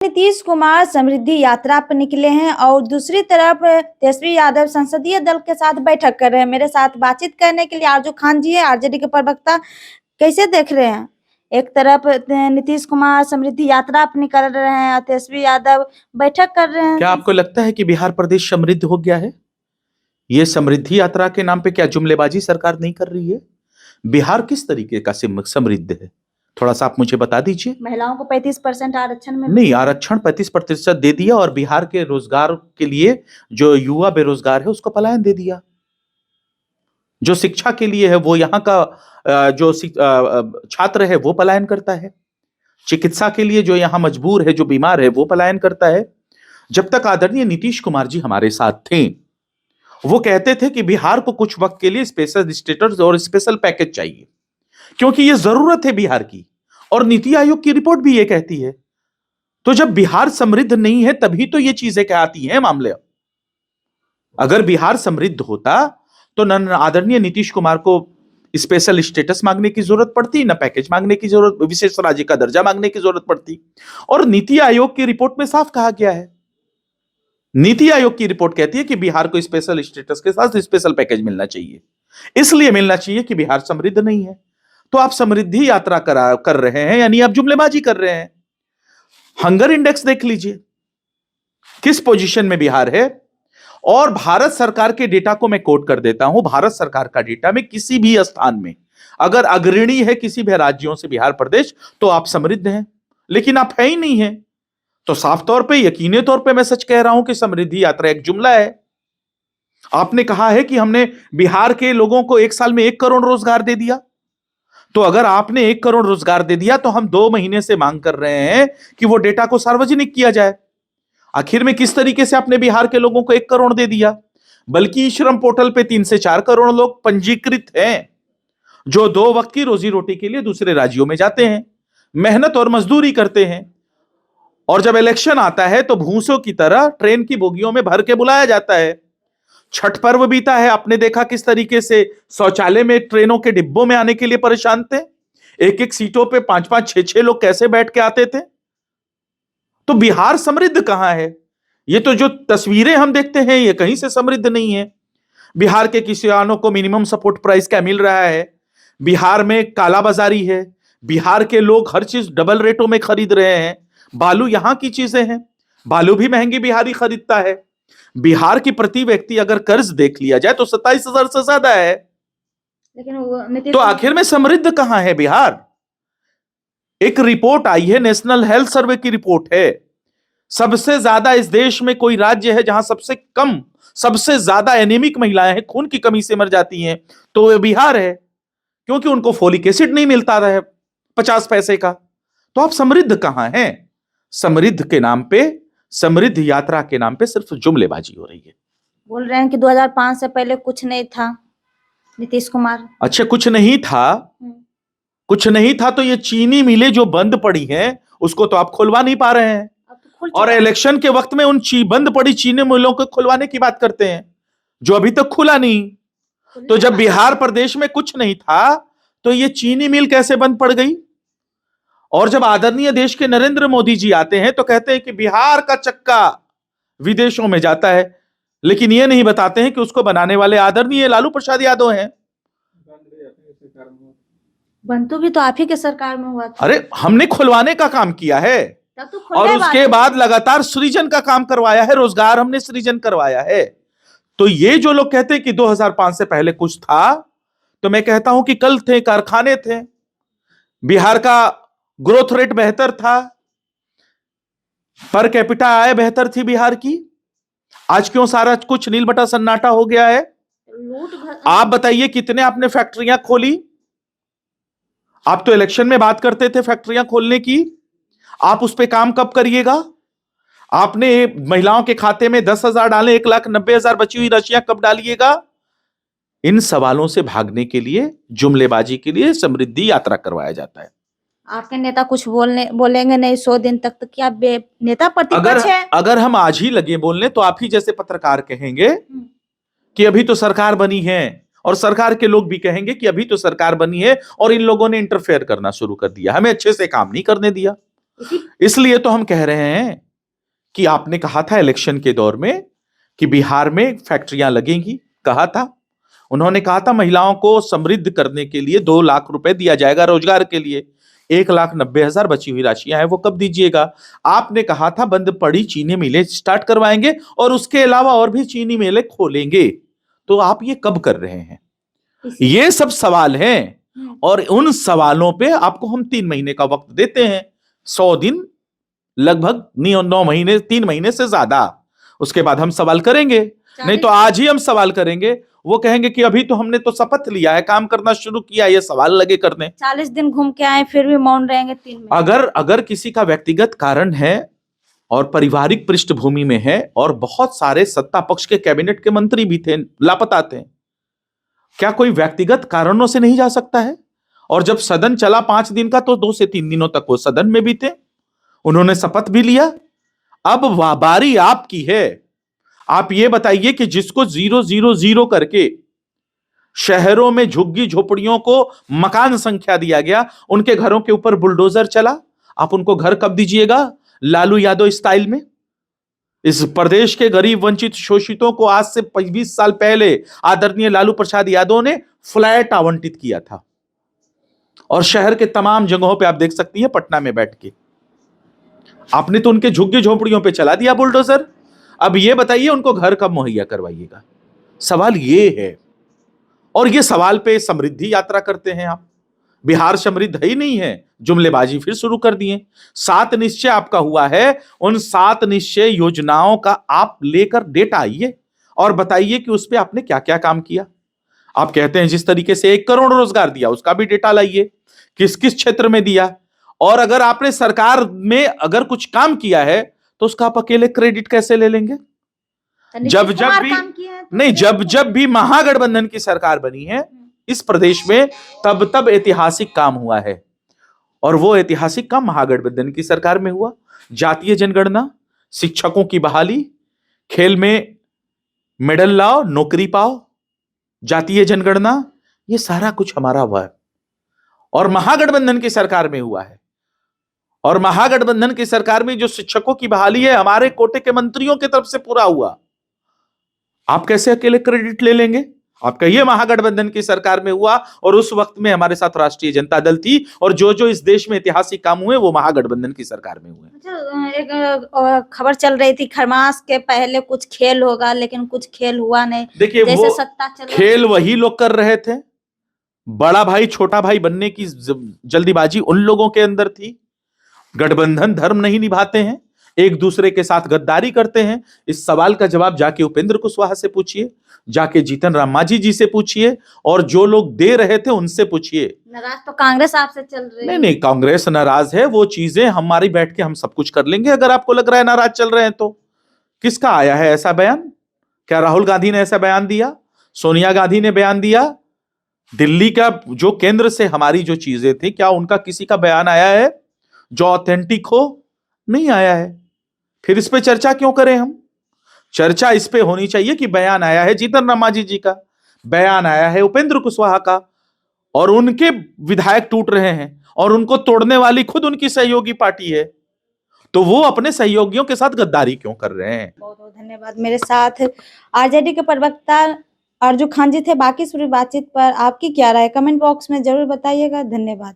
नीतीश कुमार समृद्धि यात्रा पर निकले हैं और दूसरी तरफ तेजस्वी यादव संसदीय दल के साथ बैठक कर रहे हैं। मेरे साथ बातचीत करने के लिए आरजू खान जी है, आरजेडी के प्रवक्ता। कैसे देख रहे हैं? एक तरफ नीतीश कुमार समृद्धि यात्रा पर निकल रहे हैं और तेजस्वी यादव बैठक कर रहे हैं। क्या आपको लगता है कि बिहार प्रदेश समृद्ध हो गया है? ये समृद्धि यात्रा के नाम पे क्या जुमलेबाजी सरकार नहीं कर रही है? बिहार किस तरीके का समृद्ध है, थोड़ा सा आप मुझे बता दीजिए। महिलाओं को 35% आरक्षण में नहीं, आरक्षण 35% दे दिया और बिहार के रोजगार के लिए जो युवा बेरोजगार है उसको पलायन दे दिया। जो शिक्षा के लिए है वो यहाँ का जो छात्र है वो पलायन करता है। चिकित्सा के लिए जो यहाँ मजबूर है, जो बीमार है, वो पलायन करता है। जब तक आदरणीय नीतीश कुमार जी हमारे साथ थे, वो कहते थे कि बिहार को कुछ वक्त के लिए स्पेशल स्टेटस और स्पेशल पैकेज चाहिए क्योंकि ये जरूरत है बिहार की, और नीति आयोग की रिपोर्ट भी ये कहती है। तो जब बिहार समृद्ध नहीं है तभी तो ये चीजें क्या आती हैं मामले। अगर बिहार समृद्ध होता तो न आदरणीय नीतीश कुमार को स्पेशल स्टेटस मांगने की जरूरत पड़ती, न पैकेज मांगने की जरूरत, विशेष राज्य का दर्जा मांगने की जरूरत पड़ती। और नीति आयोग की रिपोर्ट में साफ कहा गया है, नीति आयोग की रिपोर्ट कहती है कि बिहार को स्पेशल स्टेटस के साथ स्पेशल पैकेज मिलना चाहिए। इसलिए मिलना चाहिए कि बिहार समृद्ध नहीं है। तो आप समृद्धि यात्रा कर रहे हैं, यानी आप जुमलेबाजी कर रहे हैं। हंगर इंडेक्स देख लीजिए किस पोजीशन में बिहार है। और भारत सरकार के डेटा को मैं कोट कर देता हूं। भारत सरकार का डेटा में किसी भी स्थान में अगर अग्रणी है किसी भी राज्यों से बिहार प्रदेश, तो आप समृद्ध हैं। लेकिन आप है ही नहीं है, तो साफ तौर पे, यकीनी तौर पे मैं सच कह रहा हूं कि समृद्धि यात्रा एक जुमला है। आपने कहा है कि हमने बिहार के लोगों को 1 साल में 1 करोड़ रोजगार दे दिया। तो अगर आपने 1 करोड़ रोजगार दे दिया तो हम 2 महीने से मांग कर रहे हैं कि वो डेटा को सार्वजनिक किया जाए। आखिर में किस तरीके से आपने बिहार के लोगों को 1 करोड़ दे दिया? बल्कि श्रम पोर्टल पे 3 से 4 करोड़ लोग पंजीकृत हैं जो 2 वक्त की रोजी रोटी के लिए दूसरे राज्यों में जाते हैं, मेहनत और मजदूरी करते हैं, और जब इलेक्शन आता है तो भूसों की तरह ट्रेन की बोगियों में भर के बुलाया जाता है। छठ पर्व बीता है, आपने देखा किस तरीके से शौचालय में ट्रेनों के डिब्बों में आने के लिए परेशान थे। एक एक सीटों पे 5-5, 6-6 लोग कैसे बैठ के आते थे। तो बिहार समृद्ध कहां है? ये तो जो तस्वीरें हम देखते हैं ये कहीं से समृद्ध नहीं है। बिहार के किसानों को मिनिमम सपोर्ट प्राइस क्या मिल रहा है? बिहार में कालाबाजारी है। बिहार के लोग हर चीज डबल रेटों में खरीद रहे हैं। बालू यहां की चीजें हैं, बालू भी महंगी बिहारी खरीदता है। बिहार की प्रति व्यक्ति अगर कर्ज देख लिया जाए तो 27,000 से ज्यादा है। लेकिन तो आखिर में समृद्ध कहां है बिहार? एक रिपोर्ट आई है, नेशनल हेल्थ सर्वे की रिपोर्ट है। सबसे ज्यादा इस देश में कोई राज्य है जहां सबसे कम, सबसे ज्यादा एनीमिक महिलाएं हैं, खून की कमी से मर जाती हैं, तो वह बिहार है, क्योंकि उनको फोलिक एसिड नहीं मिलता रहा 50 पैसे का। तो आप समृद्ध कहां हैं? समृद्ध के नाम पे, समृद्ध यात्रा के नाम पे सिर्फ जुमलेबाजी हो रही है। बोल रहे हैं कि 2005 से पहले कुछ नहीं था नीतीश कुमार। अच्छा, कुछ नहीं था? कुछ नहीं था तो ये चीनी मिलें जो बंद पड़ी हैं उसको तो आप खुलवा नहीं पा रहे हैं, और इलेक्शन के वक्त में उन बंद पड़ी चीनी मिलों को खुलवाने की बात करते हैं जो अभी तक खुला नहीं। तो जब बिहार प्रदेश में कुछ नहीं था तो ये चीनी मिल कैसे बंद पड़ गई? और जब आदरणीय देश के नरेंद्र मोदी जी आते हैं तो कहते हैं कि बिहार का चक्का विदेशों में जाता है, लेकिन ये नहीं बताते हैं कि उसको बनाने वाले आदरणीय लालू प्रसाद यादव हैं। बंटू भी तो आप ही के सरकार में हुआ था। अरे हमने खुलवाने का काम किया है, तो और उसके बाद लगातार सृजन का काम करवाया है, रोजगार हमने सृजन करवाया है। तो ये जो लोग कहते हैं कि 2005 से पहले कुछ था, तो मैं कहता हूं कि कल थे, कारखाने थे, बिहार का ग्रोथ रेट बेहतर था, पर कैपिटा आय बेहतर थी बिहार की। आज क्यों सारा कुछ नील बटा सन्नाटा हो गया है? आप बताइए कितने आपने फैक्ट्रियां खोली? आप तो इलेक्शन में बात करते थे फैक्ट्रियां खोलने की, आप उस पर काम कब करिएगा? आपने महिलाओं के खाते में 10,000 डाले, 1,90,000 बची हुई राशियां कब डालिएगा? इन सवालों से भागने के लिए, जुमलेबाजी के लिए समृद्धि यात्रा करवाया जाता है। आपके नेता कुछ बोलेंगे नहीं 100 दिन तक, तो क्या नेता प्रतिपक्ष है? अगर हम आज ही लगे बोलने तो आप ही जैसे पत्रकार कहेंगे कि अभी तो सरकार बनी है, और सरकार के लोग भी कहेंगे कि अभी तो सरकार बनी है और इन लोगों ने इंटरफेयर करना शुरू कर दिया, हमें अच्छे से काम नहीं करने दिया। इसलिए तो हम कह रहे हैं कि आपने कहा था इलेक्शन के दौर में कि बिहार में फैक्ट्रियां लगेंगी, कहा था। उन्होंने कहा था महिलाओं को समृद्ध करने के लिए 2 लाख रुपए दिया जाएगा रोजगार के लिए। 1,90,000 बची हुई राशियां हैं, वो कब दीजिएगा? आपने कहा था बंद पड़ी चीनी मिलें स्टार्ट करवाएंगे और उसके अलावा और भी चीनी मिलें खोलेंगे। तो आप ये कब कर रहे हैं? ये सब सवाल हैं और उन सवालों पे आपको हम 3 महीने का वक्त देते हैं। 100 दिन, लगभग 9 महीने, 3 महीने से ज्यादा। उसके बाद हम सवाल करेंगे। नहीं तो आज ही हम सवाल करेंगे। वो कहेंगे कि अभी तो हमने तो शपथ लिया है, काम करना शुरू किया, ये सवाल लगे करने। 40 दिन घूम के आए फिर भी मौन रहेंगे 3 महीने। अगर किसी का व्यक्तिगत कारण है और पारिवारिक पृष्ठभूमि में है, और बहुत सारे सत्ता पक्ष के कैबिनेट के मंत्री भी थे, लापता थे, क्या कोई व्यक्तिगत कारणों से नहीं जा सकता है? और जब सदन चला 5 दिन का, तो 2 से 3 दिनों तक वो सदन में भी थे, उन्होंने शपथ भी लिया। अब बारी आपकी है। आप ये बताइए कि जिसको 000 करके शहरों में झुग्गी झोपड़ियों को मकान संख्या दिया गया, उनके घरों के ऊपर बुलडोजर चला, आप उनको घर कब दीजिएगा? लालू यादव स्टाइल में। इस प्रदेश के गरीब वंचित शोषितों को आज से 20 साल पहले आदरणीय लालू प्रसाद यादव ने फ्लैट आवंटित किया था, और शहर के तमाम जगहों पे आप देख सकती हैं, पटना में बैठ के आपने तो उनके झुग्गी झोपड़ियों पे चला दिया बुलडोजर। अब ये बताइए उनको घर कब मुहैया करवाइएगा? सवाल ये है। और ये सवाल पे समृद्धि यात्रा करते हैं आप। बिहार समृद्ध है ही नहीं है, जुमलेबाजी फिर शुरू कर दिए। 7 निश्चय आपका हुआ है, उन 7 निश्चय योजनाओं का आप लेकर डेटा आइए और बताइए कि उस पे आपने क्या क्या काम किया। आप कहते हैं जिस तरीके से 1 करोड़ रोजगार दिया, उसका भी डेटा लाइए, किस किस क्षेत्र में दिया। और अगर आपने सरकार में अगर कुछ काम किया है तो उसका आप अकेले क्रेडिट कैसे ले लेंगे? जब जब भी महागठबंधन की सरकार बनी है इस प्रदेश में, तब ऐतिहासिक काम हुआ है, और वो ऐतिहासिक काम महागठबंधन की सरकार में हुआ। जातीय जनगणना, शिक्षकों की बहाली, खेल में मेडल लाओ, नौकरी पाओ, जातीय जनगणना, ये सारा कुछ हमारा हुआ है और महागठबंधन की सरकार में हुआ है। और महागठबंधन की सरकार में जो शिक्षकों की बहाली है, हमारे कोटे के मंत्रियों की तरफ से पूरा हुआ। आप कैसे अकेले क्रेडिट ले लेंगे? आप कहिए महागठबंधन की सरकार में हुआ, और उस वक्त में हमारे साथ राष्ट्रीय जनता दल थी, और जो इस देश में ऐतिहासिक काम हुए वो महागठबंधन की सरकार में हुए। अच्छा, एक खबर चल रही थी खरमास के पहले कुछ खेल होगा, लेकिन कुछ खेल हुआ नहीं। देखिए, वो सत्ता चल खेल वही लोग कर रहे थे। बड़ा भाई छोटा भाई बनने की जल्दीबाजी उन लोगों के अंदर थी। गठबंधन धर्म नहीं निभाते हैं, एक दूसरे के साथ गद्दारी करते हैं। इस सवाल का जवाब जाके उपेंद्र कुशवाहा से पूछिए, जाके जीतन राम मांझी जी से पूछिए, और जो लोग दे रहे थे उनसे पूछिए। नाराज तो कांग्रेस आपसे चल रही है। नहीं, कांग्रेस नाराज है, वो चीजें हमारी बैठ के हम सब कुछ कर लेंगे। अगर आपको लग रहा है नाराज चल रहे हैं तो किसका आया है ऐसा बयान? क्या राहुल गांधी ने ऐसा बयान दिया? सोनिया गांधी ने बयान दिया? दिल्ली का जो केंद्र से हमारी जो चीजें थी, क्या उनका किसी का बयान आया है जो ऑथेंटिक हो? नहीं आया है। फिर इस पे चर्चा क्यों करें हम? चर्चा इस पे होनी चाहिए कि बयान आया है जीतन राम मांझी जी का, बयान आया है उपेंद्र कुशवाहा का, और उनके विधायक टूट रहे हैं, और उनको तोड़ने वाली खुद उनकी सहयोगी पार्टी है, तो वो अपने सहयोगियों के साथ गद्दारी क्यों कर रहे हैं? बहुत बहुत धन्यवाद। मेरे साथ आरजेडी के प्रवक्ता अर्जू खान जी थे। बाकी पूरी बातचीत पर आपकी क्या राय, कमेंट बॉक्स में जरूर बताइएगा। धन्यवाद।